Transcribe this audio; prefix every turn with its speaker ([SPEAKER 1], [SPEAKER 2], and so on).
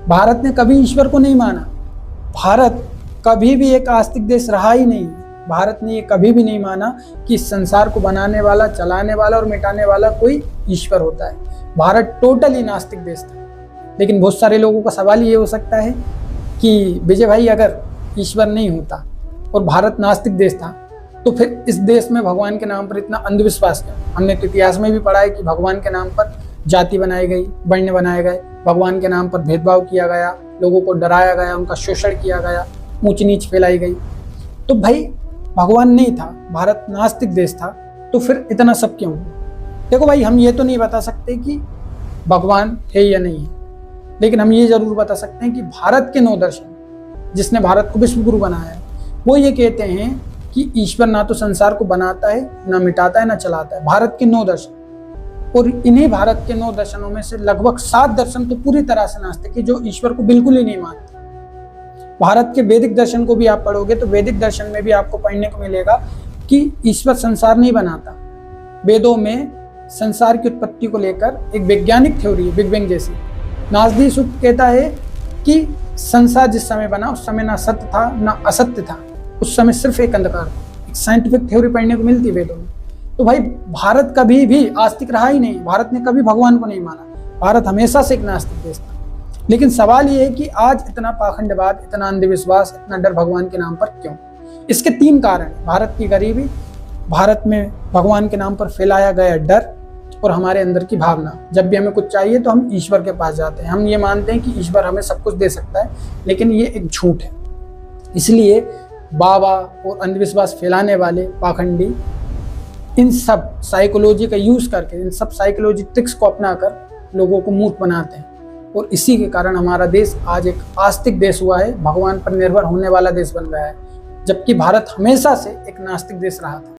[SPEAKER 1] भारत ने कभी ईश्वर को नहीं माना। भारत कभी भी एक आस्तिक देश रहा ही नहीं। भारत ने ये कभी भी नहीं माना कि इस संसार को बनाने वाला, चलाने वाला और मिटाने वाला कोई ईश्वर होता है। भारत टोटली नास्तिक देश था। लेकिन बहुत सारे लोगों का सवाल ये हो सकता है कि विजय भाई, अगर ईश्वर नहीं होता और भारत नास्तिक देश था तो फिर इस देश में भगवान के नाम पर इतना अंधविश्वास क्यों? हमने तो इतिहास में भी पढ़ा है कि भगवान के नाम पर जाति बनाई गई, वर्ण बनाए गए, भगवान के नाम पर भेदभाव किया गया, लोगों को डराया गया, उनका शोषण किया गया, ऊंच नीच फैलाई गई। तो भाई भगवान नहीं था, भारत नास्तिक देश था, तो फिर इतना सब क्यों? देखो भाई, हम ये तो नहीं बता सकते कि भगवान है या नहीं है, लेकिन हम ये जरूर बता सकते हैं कि भारत के 9 दर्शन, जिसने भारत को विश्व गुरु बनाया है, वो ये कहते हैं कि ईश्वर ना तो संसार को बनाता है, ना मिटाता है, ना चलाता है। भारत के 9 दर्शन, और इन्हीं भारत के 9 दर्शनों में से लगभग 7 दर्शन तो पूरी तरह से नास्तिक है, जो ईश्वर को बिल्कुल ही नहीं मानते। भारत के वैदिक दर्शन को भी आप पढ़ोगे तो वैदिक दर्शन में भी आपको पढ़ने को मिलेगा कि ईश्वर संसार नहीं बनाता। वेदों में संसार की उत्पत्ति को लेकर एक वैज्ञानिक थ्योरी है, बिग बैंग जैसी। नासदी सूक्त कहता है कि संसार जिस समय बना उस समय ना सत्य था ना असत्य था, उस समय सिर्फ एक अंधकार था। एक साइंटिफिक थ्योरी पढ़ने को मिलती है वेदों में। तो भाई भारत कभी भी आस्तिक रहा ही नहीं। भारत ने कभी भगवान को नहीं माना। भारत हमेशा से एक नास्तिक देश था। लेकिन सवाल ये है कि आज इतना पाखंडवाद, इतना अंधविश्वास, इतना डर भगवान के नाम पर क्यों? इसके 3 कारण। भारत की गरीबी, भारत में भगवान के नाम पर फैलाया गया डर, और हमारे अंदर की भावना। जब भी हमें कुछ चाहिए तो हम ईश्वर के पास जाते हैं। हम ये मानते हैं कि ईश्वर हमें सब कुछ दे सकता है, लेकिन ये एक झूठ है। इसलिए बाबा और अंधविश्वास फैलाने वाले पाखंडी इन सब साइकोलॉजी का यूज करके, इन सब साइकोलॉजी ट्रिक्स को अपनाकर लोगों को मूर्ख बनाते हैं, और इसी के कारण हमारा देश आज एक आस्तिक देश हुआ है, भगवान पर निर्भर होने वाला देश बन गया है, जबकि भारत हमेशा से एक नास्तिक देश रहा था।